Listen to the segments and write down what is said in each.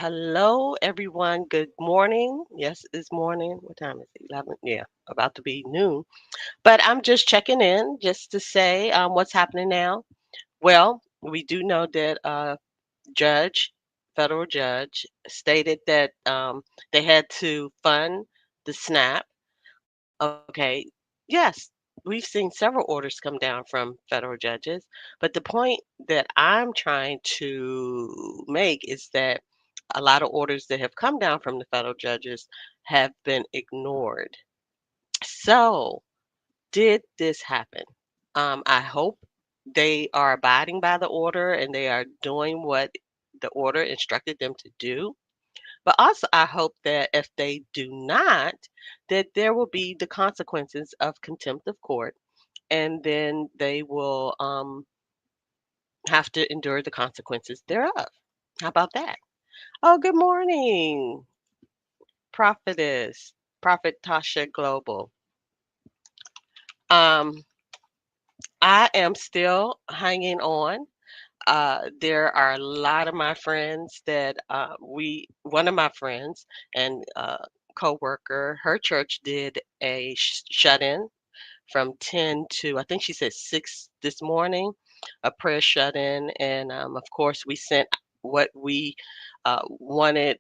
Hello, everyone. Good morning. Yes, it's morning. What time is it? 11. Yeah, about to be noon. But I'm just checking in just to say what's happening now. Well, we do know that judge, federal judge, stated that they had to fund the SNAP. Okay. Yes, we've seen several orders come down from federal judges, but the point that I'm trying to make is that a lot of orders that have come down from the federal judges have been ignored. So, did this happen? I hope they are abiding by the order and they are doing what the order instructed them to do. But also, I hope that if they do not, that there will be the consequences of contempt of court, and then they will have to endure the consequences thereof. How about that? Oh, good morning, prophetess, Prophet Tasha Global. Um, I am still hanging on. There are a lot of my friends that one of my friends and coworker, her church did a shut-in from 10 to, I think she said 6 this morning, a prayer shut-in. And of course, we sent what we wanted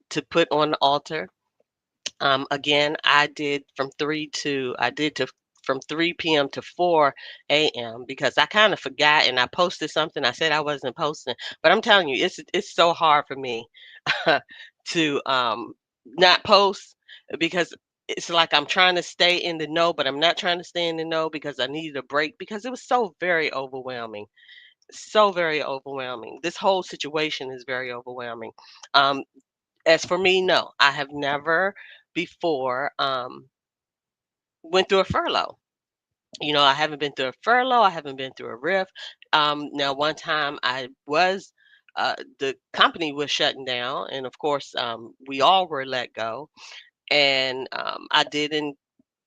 to put on the altar. Again, I did to from 3 p.m. to 4 a.m. because I kind of forgot and I posted something. I said I wasn't posting, but I'm telling you, it's so hard for me to not post because it's like I'm trying to stay in the know, but I'm not trying to stay in the know because I needed a break because it was so very overwhelming. So very overwhelming. This whole situation is very overwhelming. Um, as for me, no, I have never before went through a furlough. I haven't been through a furlough. I haven't been through a RIF. Now, one time the company was shutting down, and of course, we all were let go. And I didn't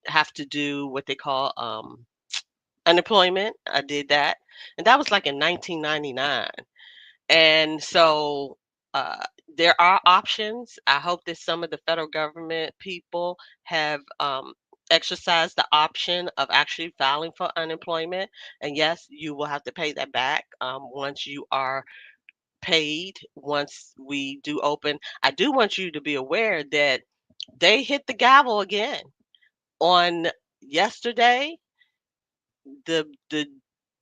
have to do what they call unemployment. I did that, and that was like in 1999. And so there are options. I hope that some of the federal government people have exercised the option of actually filing for unemployment. And yes, you will have to pay that back once you are paid, once we do open. I do want you to be aware that they hit the gavel again on yesterday. The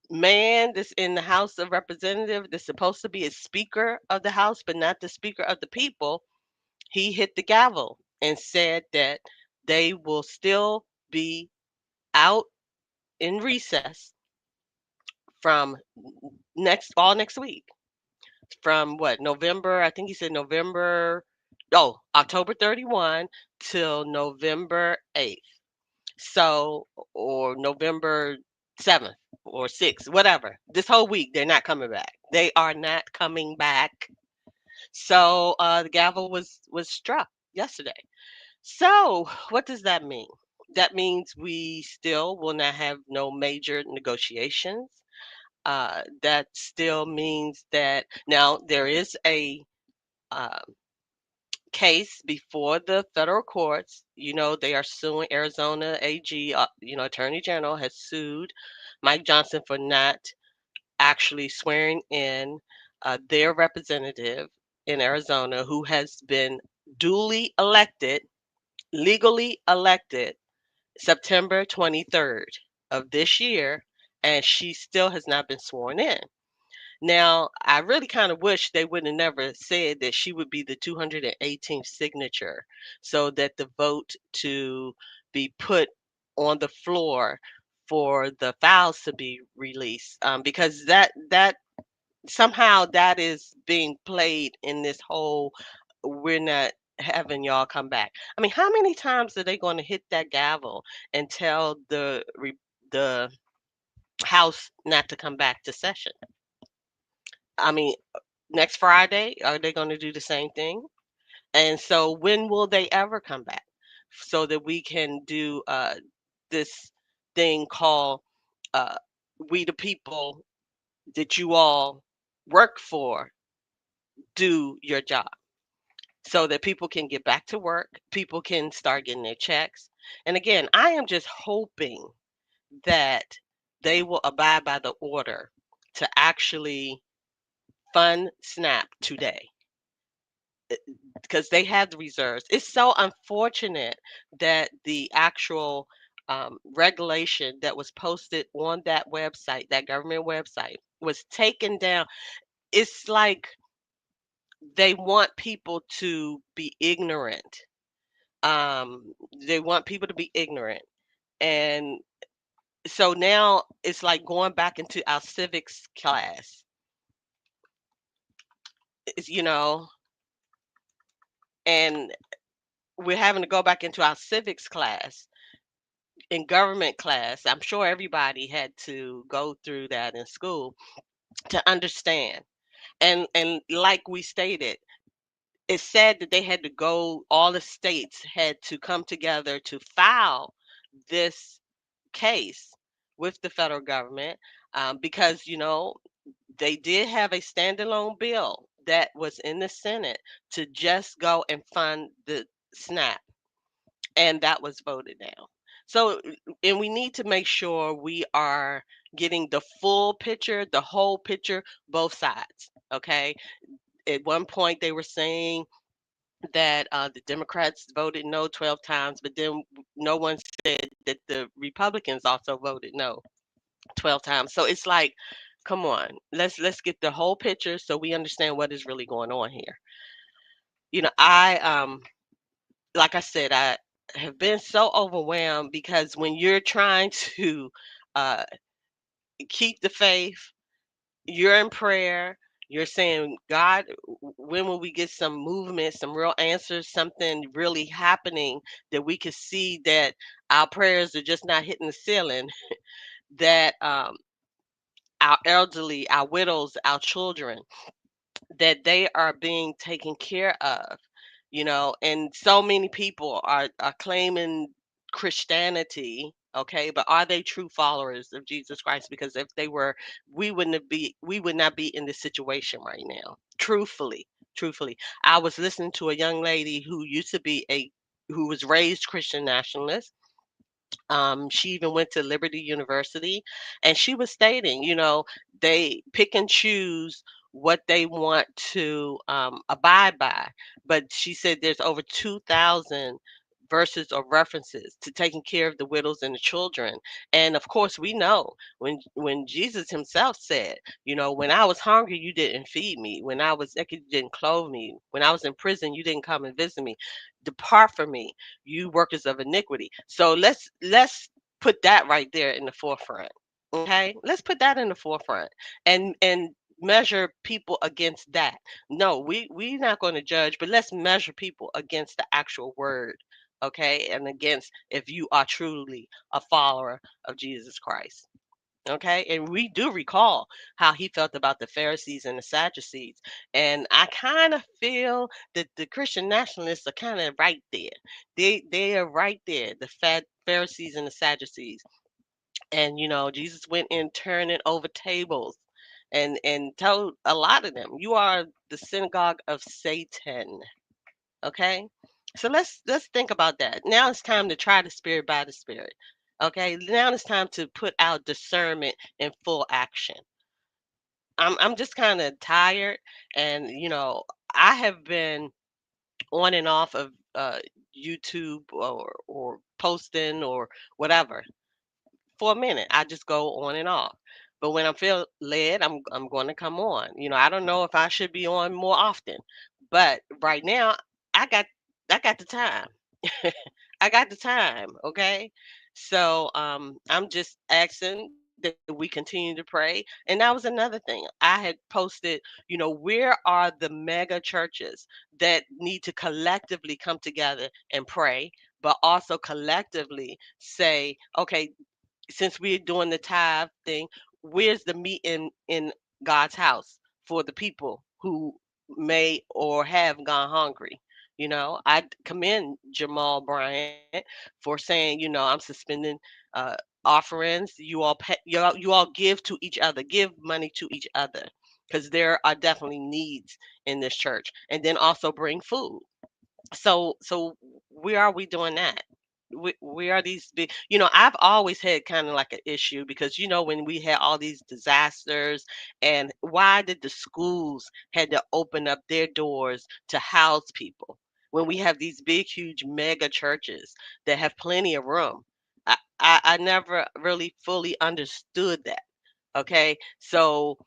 man that's in the House of Representatives that's supposed to be a speaker of the House, but not the speaker of the people, he hit the gavel and said that they will still be out in recess from next week. From what, November, I think he said October 31 till November 8th. So, or November 7th or 6th, whatever. This whole week, they're not coming back. They are not coming back. So, the gavel was struck yesterday. So, what does that mean? That means we still will not have no major negotiations. That still means that now there is a uh, case before the federal courts. They are suing Arizona AG, Attorney General has sued Mike Johnson for not actually swearing in their representative in Arizona who has been duly elected, legally elected September 23rd of this year, and she still has not been sworn in. Now, I really kind of wish they would have never said that she would be the 218th signature so that the vote to be put on the floor for the files to be released, because that somehow that is being played in this whole we're not having y'all come back. I mean, how many times are they going to hit that gavel and tell the House not to come back to session? I mean, next Friday, are they going to do the same thing? And so, when will they ever come back so that we can do this thing called uh, "We the People" that you all work for? Do your job. so that people can get back to work, people can start getting their checks. And again, I am just hoping that they will abide by the order to actually fund SNAP today because they have the reserves. It's so unfortunate that the actual regulation that was posted on that website, that government website, was taken down. It's like they want people to be ignorant. They want people to be ignorant. And so now it's like going back into our civics class, you know, and we're having to go back into our civics class in government class. I'm sure everybody had to go through that in school to understand. And like we stated, it said that they had to go, all the states had to come together to file this case with the federal government, because, they did have a standalone bill that was in the Senate to just go and fund the SNAP, and that was voted down. So, and we need to make sure we are getting the full picture, the whole picture, both sides. Okay. At one point, they were saying that the Democrats voted no 12 times, but then no one said that the Republicans also voted no 12 times. So it's like, come on, let's get the whole picture so we understand what is really going on here. I like I said, I have been so overwhelmed because when you're trying to uh keep the faith, you're in prayer, you're saying, God, when will we get some movement, some real answers, something really happening that we can see that our prayers are just not hitting the ceiling, that our elderly, our widows, our children, that they are being taken care of, and so many people are claiming Christianity, okay, but are they true followers of Jesus Christ? Because if they were, we would not be in this situation right now. Truthfully, I was listening to a young lady who used to be a who was raised Christian nationalist. She even went to Liberty University, and she was stating, they pick and choose what they want to abide by. But she said there's over 2,000 verses or references to taking care of the widows and the children. And of course, we know when Jesus himself said, when I was hungry, you didn't feed me. When I was naked, you didn't clothe me. When I was in prison, you didn't come and visit me. Depart from me, you workers of iniquity. So let's put that right there in the forefront. Okay, let's put that in the forefront and measure people against that. No, we're not going to judge, but let's measure people against the actual word. Okay, and against if you are truly a follower of Jesus Christ. Okay, and we do recall how he felt about the Pharisees and the Sadducees. And I kind of feel that the Christian nationalists are kind of right there. They are right there, the Pharisees and the Sadducees. And Jesus went in turning over tables and told a lot of them, you are the synagogue of Satan. Okay? So let's think about that. Now it's time to try the spirit by the spirit. Okay? Now it's time to put out discernment in full action. I'm just kind of tired, and I have been on and off of YouTube or posting or whatever for a minute. I just go on and off. But when I feel led, I'm going to come on. I don't know if I should be on more often, but right now I got I got the time. I got the time. Okay. So I'm just asking that we continue to pray. And that was another thing. I had posted, where are the mega churches that need to collectively come together and pray, but also collectively say, okay, since we're doing the tithe thing, where's the meat in God's house for the people who may or have gone hungry? I commend Jamal Bryant for saying, I'm suspending uh, offerings. You all give to each other, give money to each other, because there are definitely needs in this church, and then also bring food. So where are we doing that? Where are these big, I've always had kind of like an issue because when we had all these disasters, and why did the schools had to open up their doors to house people when we have these big huge mega churches that have plenty of room? I never really fully understood that. Okay, so,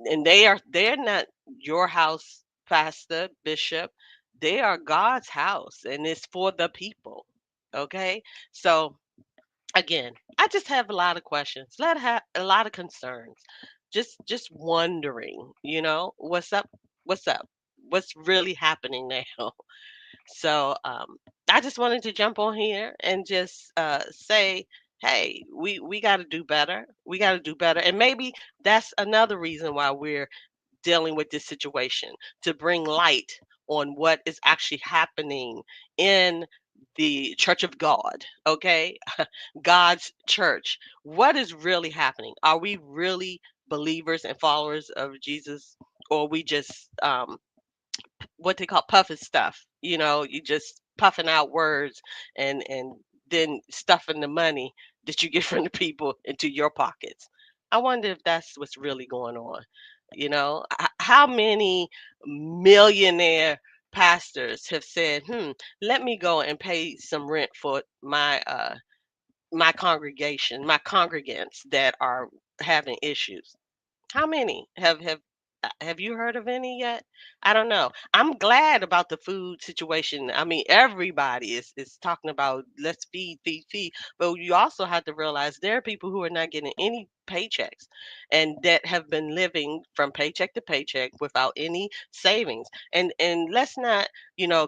and they're not your house, pastor, bishop. They are God's house, and it's for the people. Okay, so again, I just have a lot of questions, a lot of concerns, just wondering, what's up, what's up, what's really happening now. So I just wanted to jump on here and just say, hey, we got to do better. We got to do better, and maybe that's another reason why we're dealing with this situation, to bring light on what is actually happening in the church of God, okay? God's church. What is really happening? Are we really believers and followers of Jesus, or we just what they call puffing stuff? You just puffing out words and then stuffing the money that you get from the people into your pockets. I wonder if that's what's really going on. How many millionaire pastors have said, let me go and pay some rent for my congregation, my congregants that are having issues? How many have you heard of any yet? I don't know. I'm glad about the food situation. I mean, everybody is talking about let's feed, feed, feed. But you also have to realize there are people who are not getting any paychecks and that have been living from paycheck to paycheck without any savings. And let's not,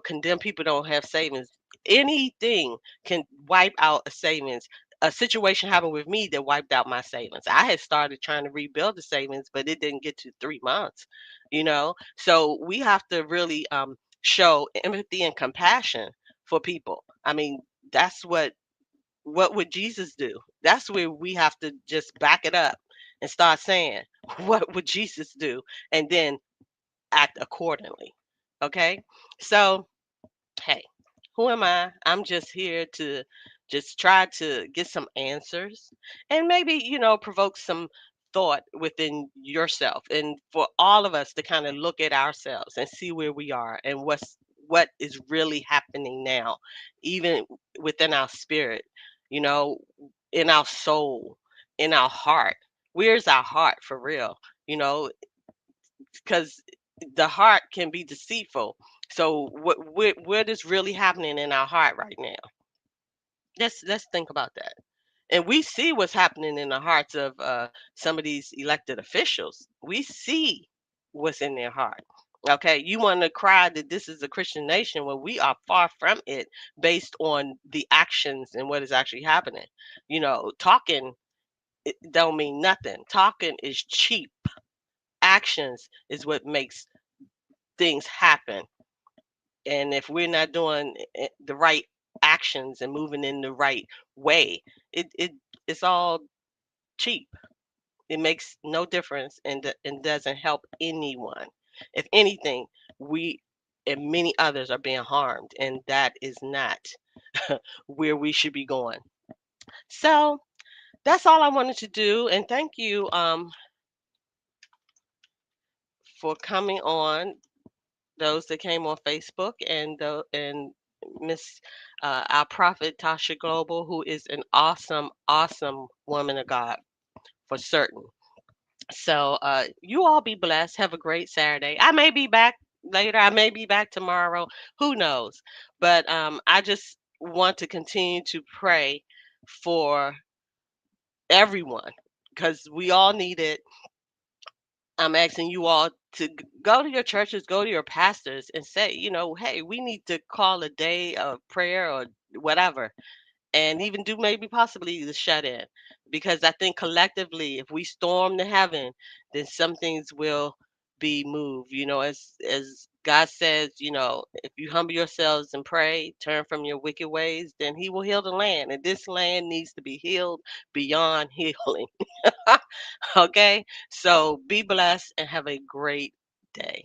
condemn people who don't have savings. Anything can wipe out a savings. A situation happened with me that wiped out my savings. I had started trying to rebuild the savings, but it didn't get to 3 months, So we have to really show empathy and compassion for people. I mean, that's what would Jesus do? That's where we have to just back it up and start saying, what would Jesus do? And then act accordingly. Okay. So hey, who am I? I'm just here to just try to get some answers and maybe, provoke some thought within yourself, and for all of us to kind of look at ourselves and see where we are and what is really happening now, even within our spirit, you know, in our soul, in our heart. Where's our heart for real? You know, because the heart can be deceitful. So what is really happening in our heart right now? Let's think about that. And we see what's happening in the hearts of some of these elected officials. We see what's in their heart. Okay, you want to cry that this is a Christian nation when we are far from it, based on the actions and what is actually happening. Talking, it don't mean nothing. Talking is cheap. Actions is what makes things happen. And if we're not doing the right actions and moving in the right way, it's all cheap. It makes no difference, and doesn't help anyone. If anything, we and many others are being harmed, and that is not where we should be going. So that's all I wanted to do, and thank you for coming on, those that came on Facebook, and Miss our prophet Tasha Global, who is an awesome, awesome woman of God for certain. So you all be blessed. Have a great Saturday. I may be back later. I may be back tomorrow. Who knows? But I just want to continue to pray for everyone because we all need it. I'm asking you all to go to your churches, go to your pastors, and say, hey, we need to call a day of prayer or whatever, and even do maybe possibly the shut in. Because I think collectively, if we storm to heaven, then some things will be moved. As God says, if you humble yourselves and pray, turn from your wicked ways, then He will heal the land. And this land needs to be healed beyond healing. Okay? So be blessed and have a great day.